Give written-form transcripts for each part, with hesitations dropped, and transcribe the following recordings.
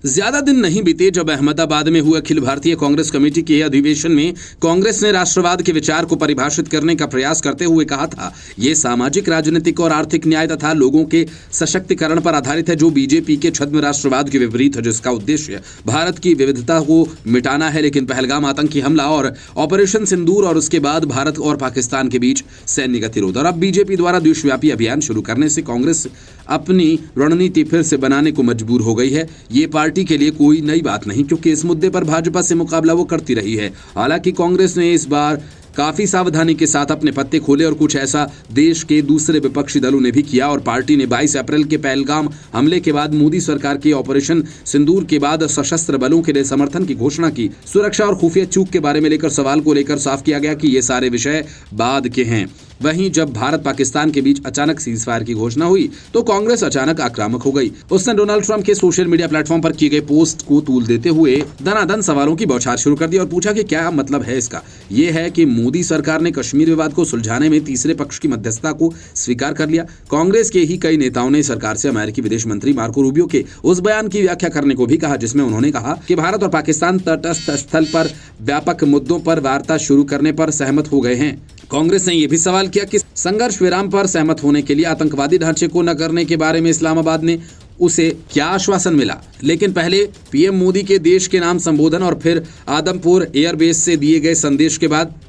ज्यादा दिन नहीं बीते जब अहमदाबाद में हुए अखिल भारतीय कांग्रेस कमेटी के अधिवेशन में कांग्रेस ने राष्ट्रवाद के विचार को परिभाषित करने का प्रयास करते हुए कहा था, ये सामाजिक, राजनीतिक और आर्थिक न्याय तथा लोगों के सशक्तिकरण पर आधारित है, जो बीजेपी के छद्म राष्ट्रवाद के विपरीत है, जिसका उद्देश्य भारत की विविधता को मिटाना है। लेकिन पहलगाम आतंकी हमला और ऑपरेशन सिंदूर और उसके बाद भारत और पाकिस्तान के बीच सैन्य गतिरोध और अब बीजेपी द्वारा देशव्यापी अभियान शुरू करने से कांग्रेस अपनी रणनीति फिर से बनाने को मजबूर हो गई है। ये पार्टी के लिए कोई नई बात नहीं, क्योंकि इस मुद्दे पर भाजपा से मुकाबला वो करती रही है। हालांकि कांग्रेस ने इस बार काफी सावधानी के साथ अपने पत्ते खोले और कुछ ऐसा देश के दूसरे विपक्षी दलों ने भी किया और पार्टी ने 22 अप्रैल के पहलगाम हमले के बाद मोदी सरकार के ऑपरेशन सिंदूर के बाद सशस्त्र बलों के लिए समर्थन की घोषणा की। सुरक्षा और खुफिया चूक के बारे में लेकर सवाल को लेकर साफ किया गया कि ये सारे विषय बाद के हैं। वहीं जब भारत पाकिस्तान के बीच अचानक सीजफायर की घोषणा हुई तो कांग्रेस अचानक आक्रामक हो गई। उसने डोनाल्ड ट्रंप के सोशल मीडिया प्लेटफॉर्म पर किए गए पोस्ट को तूल देते हुए दनादन सवालों की बौछार शुरू कर दी और पूछा कि क्या मतलब है इसका। यह है कि मोदी सरकार ने कश्मीर विवाद को सुलझाने में तीसरे पक्ष की मध्यस्थता को स्वीकार कर लिया। कांग्रेस के ही कई नेताओं ने सरकार से अमेरिकी विदेश मंत्री मार्को रूबियो के उस बयान की व्याख्या करने को भी कहा जिसमें उन्होंने कहा कि भारत और पाकिस्तान तटस्थ स्थल पर व्यापक मुद्दों पर वार्ता शुरू करने पर सहमत हो गए हैं। कांग्रेस ने यह भी सवाल किया कि संघर्ष विराम पर सहमत होने के लिए आतंकवादी ढांचे को न करने के बारे में इस्लामाबाद ने उसे क्या आश्वासन मिला। लेकिन पहले पीएम मोदी के देश के नाम संबोधन और फिर आदमपुर एयरबेस से दिए गए संदेश के बाद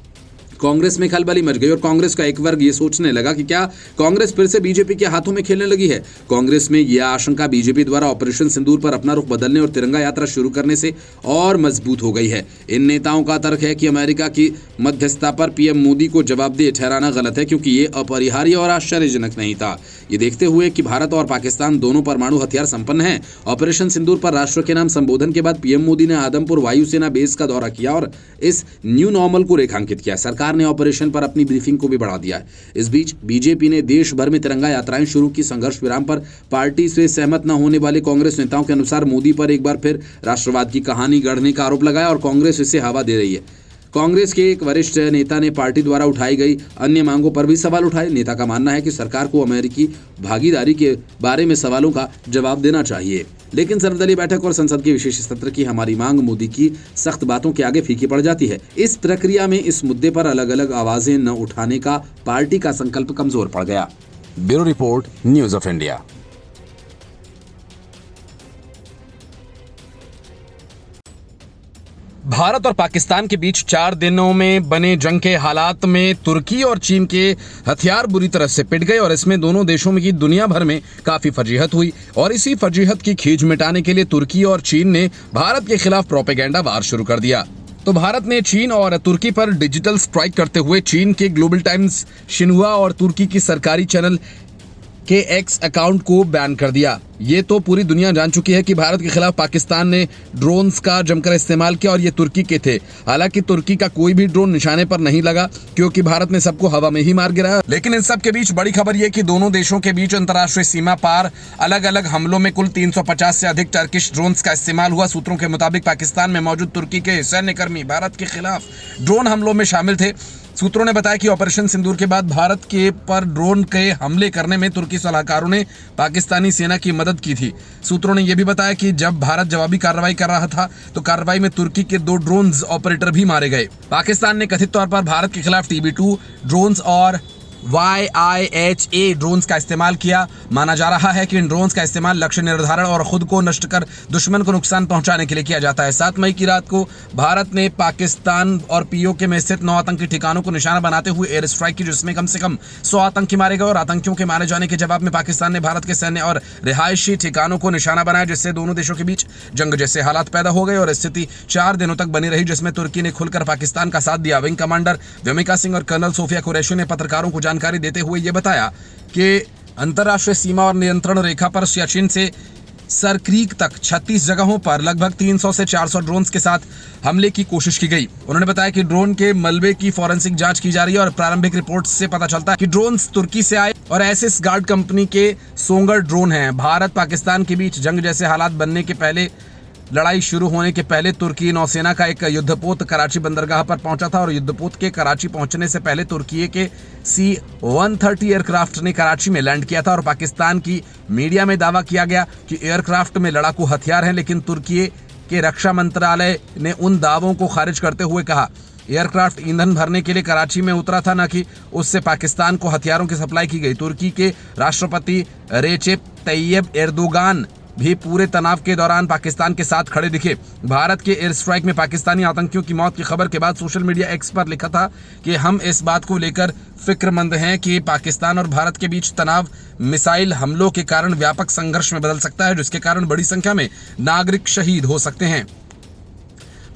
कांग्रेस में खलबली मच गई और कांग्रेस का एक वर्ग ये सोचने लगा कि क्या कांग्रेस फिर से बीजेपी के हाथों में खेलने लगी है। कांग्रेस में यह आशंका बीजेपी द्वारा ऑपरेशन सिंदूर पर अपना रुख बदलने और तिरंगा यात्रा शुरू करने से और मजबूत हो गई है। इन नेताओं का तर्क है कि अमेरिका की मध्यस्थता पर पीएम मोदी को जवाबदेह ठहराना गलत है, क्योंकि ये अपरिहार्य और आश्चर्यजनक नहीं था। ये देखते हुए कि भारत और पाकिस्तान दोनों परमाणु हथियार संपन्न हैं। ऑपरेशन सिंदूर पर राष्ट्र के नाम संबोधन के बाद पीएम मोदी ने आदमपुर वायुसेना बेस का दौरा किया और इस न्यू नॉर्मल को रेखांकित किया। सरकार ने ऑपरेशन पर अपनी ब्रीफिंग को भी बढ़ा दिया है। इस बीच बीजेपी ने देश भर में तिरंगा यात्राएं शुरू की। संघर्ष विराम पर पार्टी से सहमत न होने वाले कांग्रेस नेताओं के अनुसार मोदी पर एक बार फिर राष्ट्रवाद की कहानी गढ़ने का आरोप लगाया और कांग्रेस इसे हवा दे रही है। कांग्रेस के एक वरिष्ठ नेता ने पार्टी द्वारा उठाई गई अन्य मांगों पर भी सवाल उठाए। नेता का मानना है कि सरकार को अमेरिकी भागीदारी के बारे में सवालों का जवाब देना चाहिए, लेकिन सर्वदलीय बैठक और संसद के विशेष सत्र की हमारी मांग मोदी की सख्त बातों के आगे फीकी पड़ जाती है। इस प्रक्रिया में इस मुद्दे पर अलग अलग आवाजें न उठाने का पार्टी का संकल्प कमजोर पड़ गया। Bureau report, news of India. Bharat और पाकिस्तान के बीच 4 दिनों में बने जंग के हालात में तुर्की और चीन के हथियार बुरी तरह से पिट गए और इसमें दोनों देशों में की दुनिया भर में काफी फजीहत हुई और इसी फजीहत की खींच मिटाने के लिए तुर्की और चीन ने भारत के खिलाफ प्रोपेगेंडा वार शुरू कर दिया। तो भारत ने चीन और तुर्की पर डिजिटल स्ट्राइक करते हुए चीन के ग्लोबल टाइम्स, शिन्हुआ और तुर्की की सरकारी चैनल के एक्स अकाउंट को बैन कर दिया। ये तो पूरी दुनिया जान चुकी है कि भारत के खिलाफ पाकिस्तान ने ड्रोन्स का जमकर इस्तेमाल किया और ये तुर्की के थे। हालांकि तुर्की का कोई भी ड्रोन निशाने पर नहीं लगा, क्योंकि भारत ने सबको हवा में ही मार गिराया। लेकिन इन सब के बीच बड़ी खबर ये कि दोनों देशों के बीच अंतर्राष्ट्रीय सीमा पार अलग अलग हमलों में कुल 350 से अधिक टर्किश ड्रोन्स का इस्तेमाल हुआ। सूत्रों के मुताबिक पाकिस्तान में मौजूद तुर्की के सैन्यकर्मी भारत के खिलाफ ड्रोन हमलों में शामिल थे। सूत्रों ने बताया कि ऑपरेशन सिंदूर के बाद भारत के पर ड्रोन के हमले करने में तुर्की सलाहकारों ने पाकिस्तानी सेना की मदद की थी। सूत्रों ने यह भी बताया कि जब भारत जवाबी कार्रवाई कर रहा था तो कार्रवाई में तुर्की के 2 ड्रोन्स ऑपरेटर भी मारे गए। पाकिस्तान ने कथित तौर पर भारत के खिलाफ TB2 ड्रोन्स और YIHA ड्रोन्स का इस्तेमाल किया। माना जा रहा है कि इन ड्रोन्स का इस्तेमाल लक्ष्य निर्धारण और खुद को नष्ट कर दुश्मन को नुकसान पहुंचाने के लिए किया जाता है। 7 मई की रात को भारत ने पाकिस्तान और POK में स्थित 9 आतंकी ठिकानों को निशाना बनाते हुए एयर स्ट्राइक की, जिसमें कम से कम 100 आतंकी मारे गए और आतंकियों के मारे जाने के जवाब में पाकिस्तान ने भारत के सैन्य और रिहायशी ठिकानों को निशाना बनाया, जिससे दोनों देशों के बीच जंग जैसे हालात पैदा हो गए और स्थिति 4 दिनों तक बनी रही, जिसमें तुर्की ने खुलकर पाकिस्तान का साथ दिया। विंग कमांडर व्योमिका सिंह और कर्नल सोफिया कुरैशी ने पत्रकारों को जानकारी देते हुए यह बताया कि अंतर्राष्ट्रीय सीमा और नियंत्रण रेखा पर सियाचिन से सर क्रीक तक 36 जगहों पर लगभग 300 से 400 ड्रोन्स के साथ हमले की कोशिश की गई। उन्होंने बताया कि ड्रोन के मलबे की फॉरेंसिक जांच की जा रही है और प्रारंभिक रिपोर्ट से पता चलता है कि ड्रोन्स तुर्की से आए और एसिस गार्ड कंपनी के सोंगर ड्रोन हैं। भारत पाकिस्तान के बीच जंग जैसे हालात बनने के पहले लड़ाई शुरू होने के पहले तुर्की नौसेना का एक युद्धपोत कराची बंदरगाह पर पहुंचा था और युद्धपोत के कराची पहुंचने से पहले तुर्की के C-130 एयरक्राफ्ट ने कराची में लैंड किया था और पाकिस्तान की मीडिया में दावा किया गया कि एयरक्राफ्ट में लड़ाकू हथियार हैं, लेकिन तुर्की के रक्षा मंत्रालय ने उन दावों को खारिज करते हुए कहा एयरक्राफ्ट ईंधन भरने के लिए कराची में उतरा था, न कि उससे पाकिस्तान को हथियारों की सप्लाई की गई। तुर्की के राष्ट्रपति रेचेप तैयब एर्दोगान भी पूरे तनाव के दौरान पाकिस्तान के साथ खड़े दिखे। भारत के एयर स्ट्राइक में पाकिस्तानी आतंकियों की मौत की खबर के बाद सोशल मीडिया एक्स पर लिखा था कि हम इस बात को लेकर फिक्रमंद हैं कि पाकिस्तान और भारत के बीच तनाव मिसाइल हमलों के कारण व्यापक संघर्ष में बदल सकता है, जिसके कारण बड़ी संख्या में नागरिक शहीद हो सकते हैं।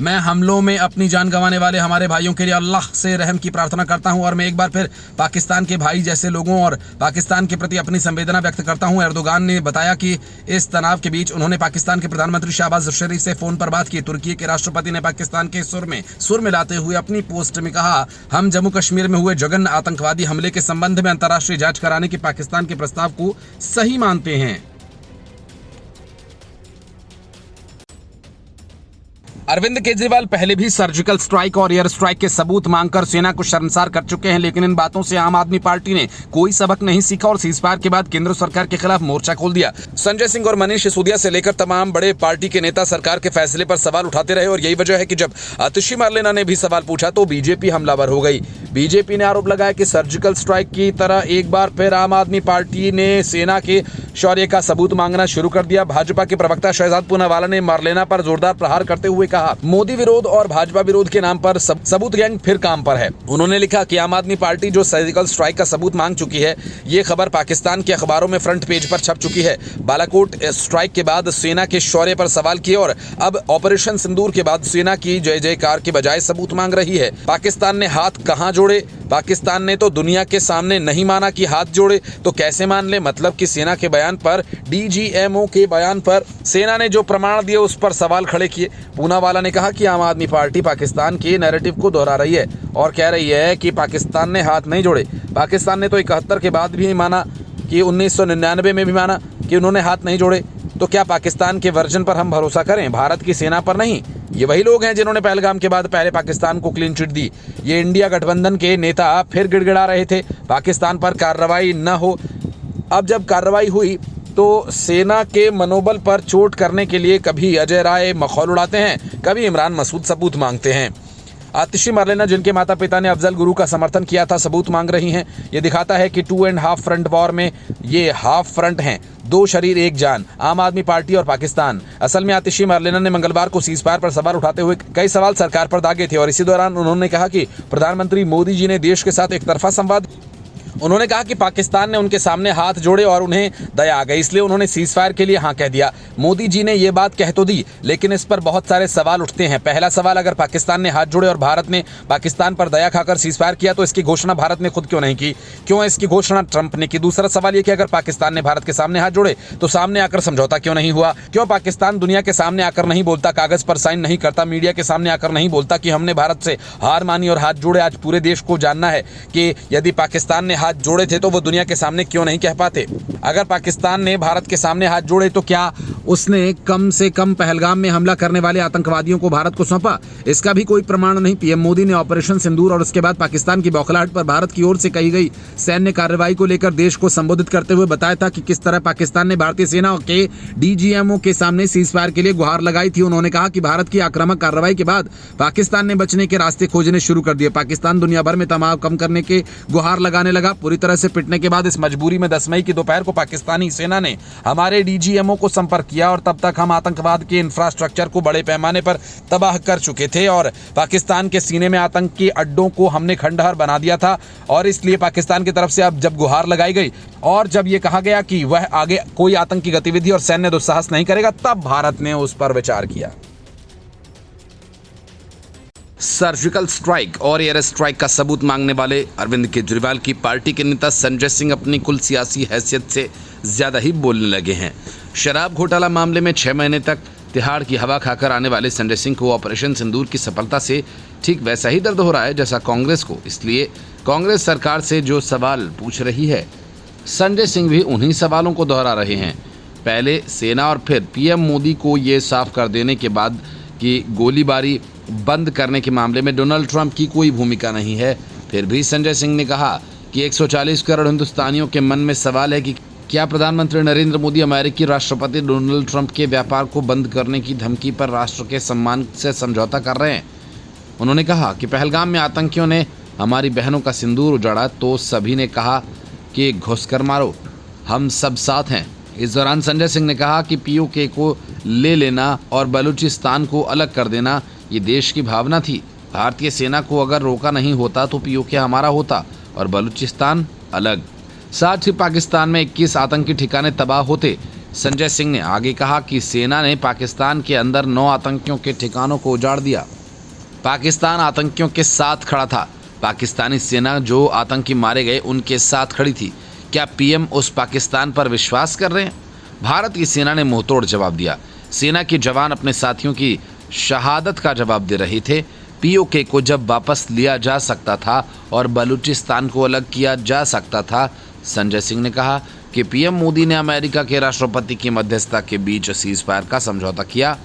मैं हमलों में अपनी जान गंवाने वाले हमारे भाइयों के लिए अल्लाह से रहम की प्रार्थना करता हूं और मैं एक बार फिर पाकिस्तान के भाई जैसे लोगों और पाकिस्तान के प्रति अपनी संवेदना व्यक्त करता हूं। एर्दोगान ने बताया कि इस तनाव के बीच उन्होंने पाकिस्तान के प्रधानमंत्री शहबाज शरीफ से फोन पर बात की। तुर्की के राष्ट्रपति ने पाकिस्तान के सुर में लाते हुए अपनी पोस्ट में कहा, हम जम्मू कश्मीर में हुए जघन्य आतंकवादी हमले के संबंध में अंतर्राष्ट्रीय जांच कराने के पाकिस्तान के प्रस्ताव को सही मानते हैं। अरविंद केजरीवाल पहले भी सर्जिकल स्ट्राइक और एयर स्ट्राइक के सबूत मांगकर सेना को शर्मसार कर चुके हैं, लेकिन इन बातों से आम आदमी पार्टी ने कोई सबक नहीं सीखा और सीजफायर के बाद केंद्र सरकार के खिलाफ मोर्चा खोल दिया। संजय सिंह और मनीष सिसोदिया से लेकर तमाम बड़े पार्टी के नेता सरकार के फैसले पर सवाल उठाते रहे और यही वजह है कि जब आतिशी मार्लेना ने भी सवाल पूछा तो बीजेपी हमलावर हो गई। बीजेपी ने आरोप लगाया कि सर्जिकल स्ट्राइक की तरह एक बार फिर आम आदमी पार्टी ने सेना के शौर्य का सबूत मांगना शुरू कर दिया। भाजपा के प्रवक्ता शहजाद पूनावाला ने मार्लेना पर जोरदार प्रहार करते हुए कहा, मोदी विरोध और भाजपा विरोध के नाम पर सबूत गैंग फिर काम पर है। उन्होंने लिखा कि आम आदमी पार्टी जो सर्जिकल स्ट्राइक का सबूत मांग चुकी है, ये खबर पाकिस्तान के अखबारों में फ्रंट पेज पर छप चुकी है। बालाकोट स्ट्राइक के बाद सेना के शौर्य पर सवाल किए और अब ऑपरेशन सिंदूर के बाद सेना की जय जयकार के बजाय सबूत मांग रही है। पाकिस्तान ने हाथ कहां जोड़े? पाकिस्तान ने तो दुनिया के सामने नहीं माना कि हाथ जोड़े, तो कैसे मान ले? मतलब कि सेना के बयान पर, डीजीएमओ के बयान पर सेना ने जो प्रमाण दिए उस पर सवाल खड़े किए। पूनावाला ने कहा कि आम आदमी पार्टी पाकिस्तान के नैरेटिव को दोहरा रही है और कह रही है कि पाकिस्तान ने हाथ नहीं जोड़े। पाकिस्तान ने तो 71 के बाद भी माना कि 1999 में भी माना कि उन्होंने हाथ नहीं जोड़े, तो क्या पाकिस्तान के वर्जन पर हम भरोसा करें, भारत की सेना पर नहीं? ये वही लोग हैं जिन्होंने पहलगाम के बाद पहले पाकिस्तान को क्लीन चिट दी। ये इंडिया गठबंधन के नेता फिर गिड़गिड़ा रहे थे पाकिस्तान पर कार्रवाई न हो। अब जब कार्रवाई हुई तो सेना के मनोबल पर चोट करने के लिए कभी अजय राय मखौल उड़ाते हैं, कभी इमरान मसूद सबूत मांगते हैं। आतिशी मार्लेना, जिनके माता पिता ने अफजल गुरु का समर्थन किया था, सबूत मांग रही हैं। ये दिखाता है कि 2.5 फ्रंट वॉर में ये हाफ फ्रंट हैं, 2 शरीर एक जान, आम आदमी पार्टी और पाकिस्तान। असल में आतिशी मार्लेना ने मंगलवार को सीजफायर पर सवाल उठाते हुए कई सवाल सरकार पर दागे थे और इसी दौरान उन्होंने कहा कि प्रधानमंत्री मोदी जी ने देश के साथ एक तरफा संवाद। उन्होंने कहा कि पाकिस्तान ने उनके सामने हाथ जोड़े और उन्हें दया आ गई, इसलिए उन्होंने सीजफायर के लिए हाँ कह दिया। मोदी जी ने ये बात कह तो दी, लेकिन इस पर बहुत सारे सवाल उठते हैं। पहला सवाल, अगर पाकिस्तान ने हाथ जोड़े और भारत ने पाकिस्तान पर दया खाकर सीजफायर किया तो इसकी घोषणा भारत ने खुद क्यों नहीं की? क्यों इसकी घोषणा ट्रंप ने की? दूसरा सवाल ये कि अगर पाकिस्तान ने भारत के सामने हाथ जोड़े तो सामने आकर समझौता क्यों नहीं हुआ? क्यों पाकिस्तान दुनिया के सामने आकर नहीं बोलता, कागज पर साइन नहीं करता, मीडिया के सामने आकर नहीं बोलता कि हमने भारत से हार मानी और हाथ जोड़े? आज पूरे देश को जानना है कि यदि पाकिस्तान ने हाथ जोड़े थे तो वो दुनिया के सामने क्यों नहीं कह पाते? अगर पाकिस्तान ने भारत के सामने हाथ जोड़े तो क्या उसने कम से कम पहलगाम में हमला करने वाले आतंकवादियों को भारत को सौंपा? इसका भी कोई प्रमाण नहीं। पीएम मोदी ने ऑपरेशन सिंदूर और उसके बाद पाकिस्तान की बौखलाहट पर भारत की ओर से कही गई सैन्य कार्रवाई को लेकर देश को संबोधित करते हुए बताया था कि किस तरह पाकिस्तान ने भारतीय सेना के डीजीएमओ के सामने सीजफायर के लिए गुहार लगाई थी। उन्होंने कहा कि भारत की आक्रामक कार्रवाई के बाद पाकिस्तान ने बचने के रास्ते खोजने शुरू कर दिए। पाकिस्तान दुनिया भर में तनाव कम करने के गुहार लगाने लगा। पूरी तरह से पिटने के बाद इस मजबूरी में 10 मई की दोपहर को पाकिस्तानी सेना ने हमारे डीजीएमओ को संपर्क किया और तब तक हम आतंकवाद के इंफ्रास्ट्रक्चर को बड़े पैमाने पर तबाह कर चुके थे और पाकिस्तान के सीने में आतंक के अड्डों को हमने खंडहर बना दिया था। और इसलिए पाकिस्तान की तरफ से अब जब गुहार लगाई गई और जब यह कहा गया कि वह आगे कोई आतंकी गतिविधि और सैन्य दुस्साहस नहीं करेगा, तब भारत ने उस पर विचार किया। सर्जिकल स्ट्राइक और एयर स्ट्राइक का सबूत मांगने वाले अरविंद केजरीवाल की पार्टी के नेता संजय सिंह अपनी कुल सियासी हैसियत से ज़्यादा ही बोलने लगे हैं। शराब घोटाला मामले में 6 महीने तक तिहाड़ की हवा खाकर आने वाले संजय सिंह को ऑपरेशन सिंदूर की सफलता से ठीक वैसा ही दर्द हो रहा है जैसा कांग्रेस को। इसलिए कांग्रेस सरकार से जो सवाल पूछ रही है, संजय सिंह भी उन्हीं सवालों को दोहरा रहे हैं। पहले सेना और फिर पीएम मोदी को ये साफ कर देने के बाद कि गोलीबारी बंद करने के मामले में डोनाल्ड ट्रंप की कोई भूमिका नहीं है। फिर भी संजय सिंह ने कहा कि 140 करोड़ हिंदुस्तानियों के मन में सवाल है कि क्या प्रधानमंत्री नरेंद्र मोदी अमेरिकी राष्ट्रपति डोनाल्ड ट्रंप के व्यापार को बंद करने की धमकी पर राष्ट्र के सम्मान से समझौता कर रहे हैं। उन्होंने कहा कि पहलगाम में आतंकियों ने हमारी बहनों का सिंदूर उजाड़ा तो सभी ने कहा कि घुसकर मारो, हम सब साथ हैं। इस दौरान संजय सिंह ने कहा कि पीओके को ले लेना और बलूचिस्तान को अलग कर देना ये देश की भावना थी। भारतीय सेना को अगर रोका नहीं होता तो पीओके हमारा होता और बलूचिस्तान अलग। साथ ही पाकिस्तान में 21 आतंकी ठिकाने तबाह होते। संजय सिंह ने आगे कहा कि सेना ने पाकिस्तान के अंदर 9 आतंकियों के ठिकानों को उजाड़ दिया। पाकिस्तान आतंकियों के साथ खड़ा था। पाकिस्तानी सेना जो आतंकी मारे गए उनके साथ खड़ी थी। क्या पीएम उस पाकिस्तान पर विश्वास कर रहे हैं? भारत की सेना ने मुंहतोड़ जवाब दिया। सेना के जवान अपने साथियों की शहादत का जवाब दे रहे थे। पीओके को जब वापस लिया जा सकता था और बलूचिस्तान को अलग किया जा सकता था। संजय सिंह ने कहा कि पीएम मोदी ने अमेरिका के राष्ट्रपति की मध्यस्थता के बीच सीज फायर का समझौता किया।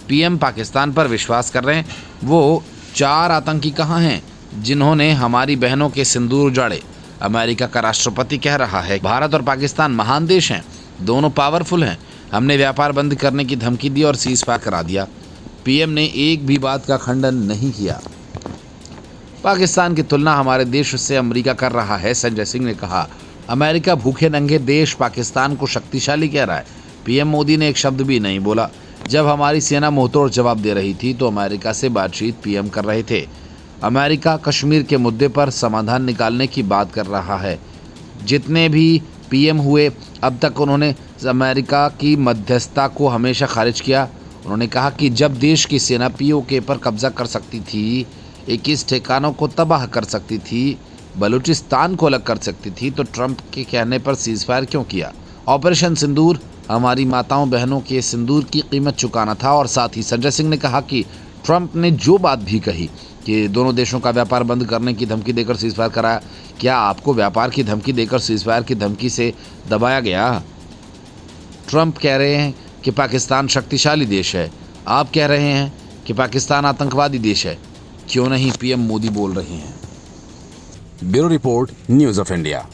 पीएम पाकिस्तान पर विश्वास कर रहे हैं। वो 4 आतंकी कहाँ हैं जिन्होंने हमारी बहनों के सिंदूर उजाड़े? अमेरिका का राष्ट्रपति कह रहा है भारत और पाकिस्तान महान देश हैं, दोनों पावरफुल हैं। हमने व्यापार बंद करने की धमकी दी और सीज फायर करा दिया। पीएम ने एक भी बात का खंडन नहीं किया। पाकिस्तान की तुलना हमारे देश से अमेरिका कर रहा है। संजय सिंह ने कहा अमेरिका भूखे नंगे देश पाकिस्तान को शक्तिशाली कह रहा है। पीएम मोदी ने एक शब्द भी नहीं बोला। जब हमारी सेना मुंहतोड़ जवाब दे रही थी तो अमेरिका से बातचीत पीएम कर रहे थे। अमेरिका कश्मीर के मुद्दे पर समाधान निकालने की बात कर रहा है। जितने भी पीएम हुए अब तक उन्होंने अमेरिका की मध्यस्थता को हमेशा खारिज किया। उन्होंने कहा कि जब देश की सेना पीओके पर कब्जा कर सकती थी, 21 ठिकानों को तबाह कर सकती थी, बलूचिस्तान को अलग कर सकती थी, तो ट्रंप के कहने पर सीज फायर क्यों किया? ऑपरेशन सिंदूर हमारी माताओं बहनों के सिंदूर की कीमत चुकाना था। और साथ ही संजय सिंह ने कहा कि ट्रंप ने जो बात भी कही कि दोनों देशों का व्यापार बंद करने की धमकी देकर सीज फायर कराया, क्या आपको व्यापार की धमकी देकर सीज फायर की धमकी से दबाया गया? ट्रंप कह रहे हैं कि पाकिस्तान शक्तिशाली देश है, आप कह रहे हैं कि पाकिस्तान आतंकवादी देश है। क्यों नहीं पीएम मोदी बोल रहे हैं। Bureau report, news of India.